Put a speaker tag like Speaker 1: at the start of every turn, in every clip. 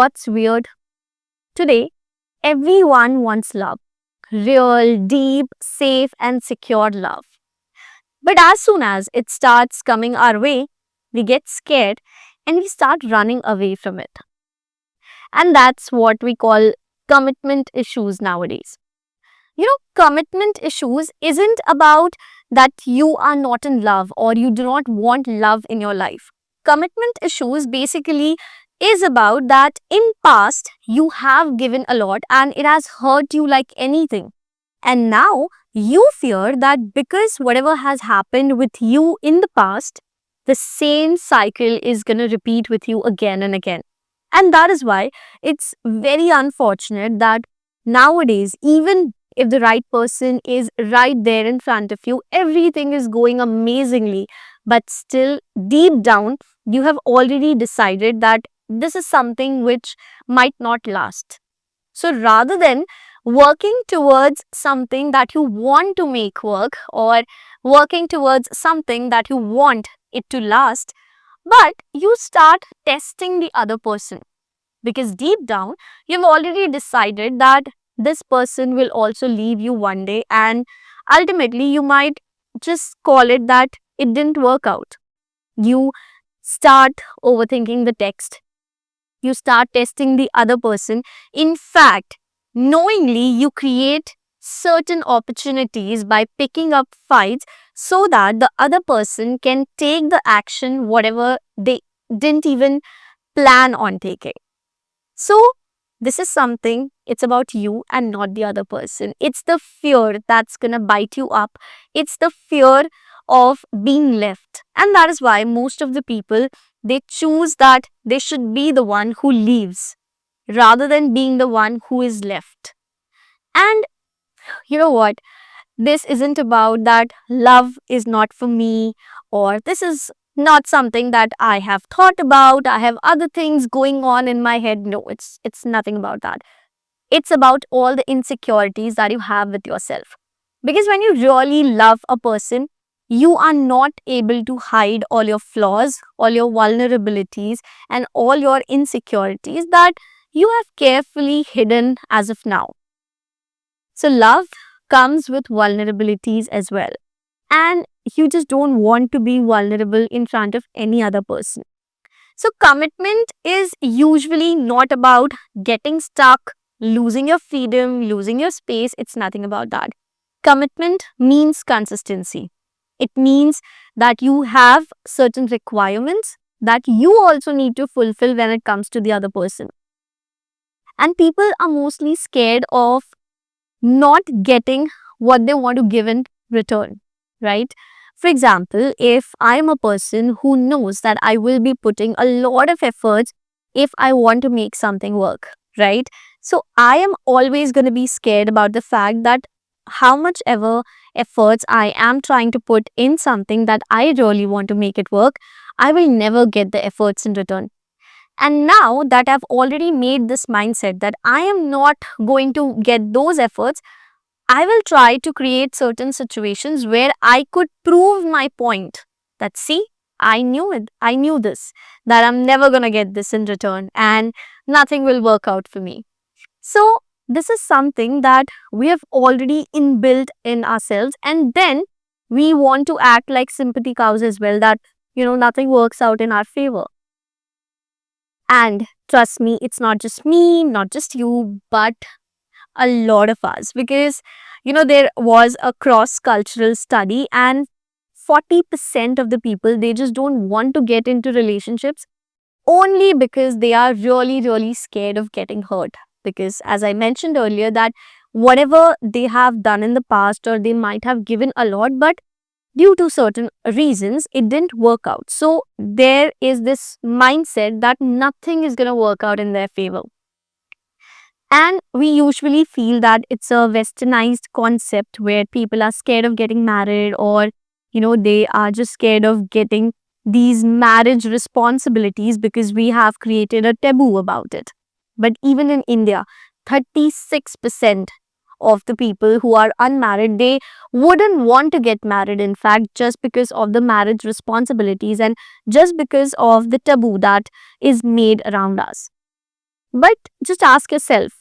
Speaker 1: what's weird? Today, everyone wants love. Real, deep, safe, and secure love. But as soon as it starts coming our way, we get scared and we start running away from it. And that's what we call commitment issues nowadays. Commitment issues isn't about that you are not in love or you do not want love in your life. Commitment issues basically is about that in past you have given a lot and it has hurt you like anything. And now you fear that because whatever has happened with you in the past, the same cycle is going to repeat with you again and again. And that is why it's very unfortunate that nowadays, even if the right person is right there in front of you, everything is going amazingly, but still deep down, you have already decided that this is something which might not last. So rather than working towards something that you want to make work or working towards something that you want it to last, but you start testing the other person because deep down you've already decided that this person will also leave you one day and ultimately you might just call it that it didn't work out. You start overthinking the text. You start testing the other person. In fact, knowingly you create certain opportunities by picking up fights so that the other person can take the action whatever they didn't even plan on taking. So, this is something, it's about you and not the other person. It's the fear that's gonna bite you up. It's the fear of being left. And that is why most of the people, they choose that they should be the one who leaves rather than being the one who is left. And you know what? This isn't about that love is not for me or this is not something that I have thought about. I have other things going on in my head. No, it's nothing about that. It's about all the insecurities that you have with yourself. Because when you really love a person, you are not able to hide all your flaws, all your vulnerabilities, and all your insecurities that you have carefully hidden as of now. So, love comes with vulnerabilities as well. And you just don't want to be vulnerable in front of any other person. So, commitment is usually not about getting stuck, losing your freedom, losing your space. It's nothing about that. Commitment means consistency. It means that you have certain requirements that you also need to fulfill when it comes to the other person. And people are mostly scared of not getting what they want to give in return, right? For example, if I'm a person who knows that I will be putting a lot of efforts if I want to make something work, right? So I am always going to be scared about the fact that how much ever efforts I am trying to put in something that I really want to make it work, I will never get the efforts in return. And now that I've already made this mindset that I am not going to get those efforts, I will try to create certain situations where I could prove my point that see, I knew it, I knew this, that I'm never going to get this in return and nothing will work out for me. So, this is something that we have already inbuilt in ourselves, and then we want to act like sympathy cows as well, that nothing works out in our favor. And trust me, it's not just me, not just you, but a lot of us, because there was a cross cultural study and 40% of the people, they just don't want to get into relationships only because they are really really scared of getting hurt. Because as I mentioned earlier, that whatever they have done in the past, or they might have given a lot, but due to certain reasons it didn't work out, so there is this mindset that nothing is going to work out in their favor. And we usually feel that it's a westernized concept where people are scared of getting married, or they are just scared of getting these marriage responsibilities because we have created a taboo about it. But even in India, 36% of the people who are unmarried, they wouldn't want to get married, in fact, just because of the marriage responsibilities and just because of the taboo that is made around us. But just ask yourself,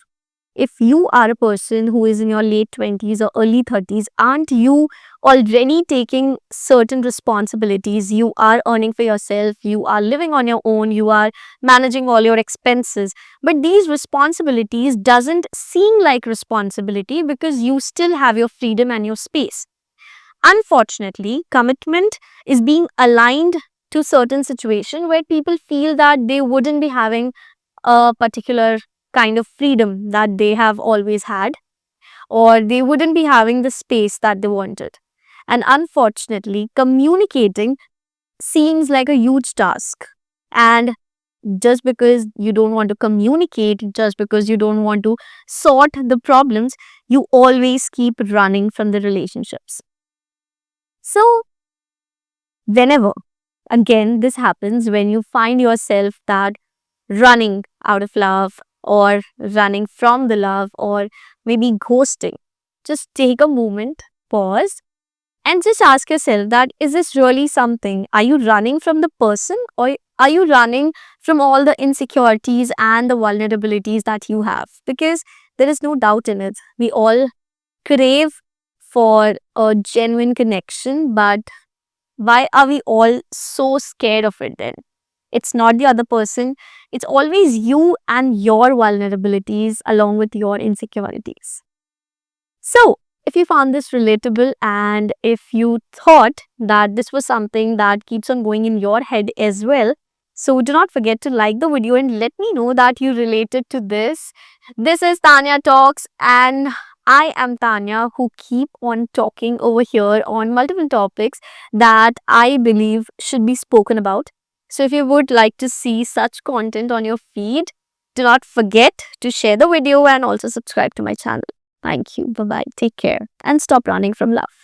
Speaker 1: if you are a person who is in your late 20s or early 30s, aren't you already taking certain responsibilities? You are earning for yourself, you are living on your own, you are managing all your expenses. But these responsibilities doesn't seem like responsibility because you still have your freedom and your space. Unfortunately, commitment is being aligned to certain situation where people feel that they wouldn't be having a particular kind of freedom that they have always had, or they wouldn't be having the space that they wanted. And unfortunately, communicating seems like a huge task. And just because you don't want to communicate, just because you don't want to sort the problems, you always keep running from the relationships. So, whenever again this happens, when you find yourself that running out of love or running from the love or maybe ghosting, just take a moment, pause, and just ask yourself that is this really something? Are you running from the person, or are you running from all the insecurities and the vulnerabilities that you have? Because there is no doubt in it. We all crave for a genuine connection, but why are we all so scared of it then? It's not the other person, it's always you and your vulnerabilities along with your insecurities. So, if you found this relatable and if you thought that this was something that keeps on going in your head as well, so do not forget to like the video and let me know that you related to this. This is Tanya Talks, and I am Tanya, who keep on talking over here on multiple topics that I believe should be spoken about. So if you would like to see such content on your feed, do not forget to share the video and also subscribe to my channel. Thank you. Bye bye. Take care and stop running from love.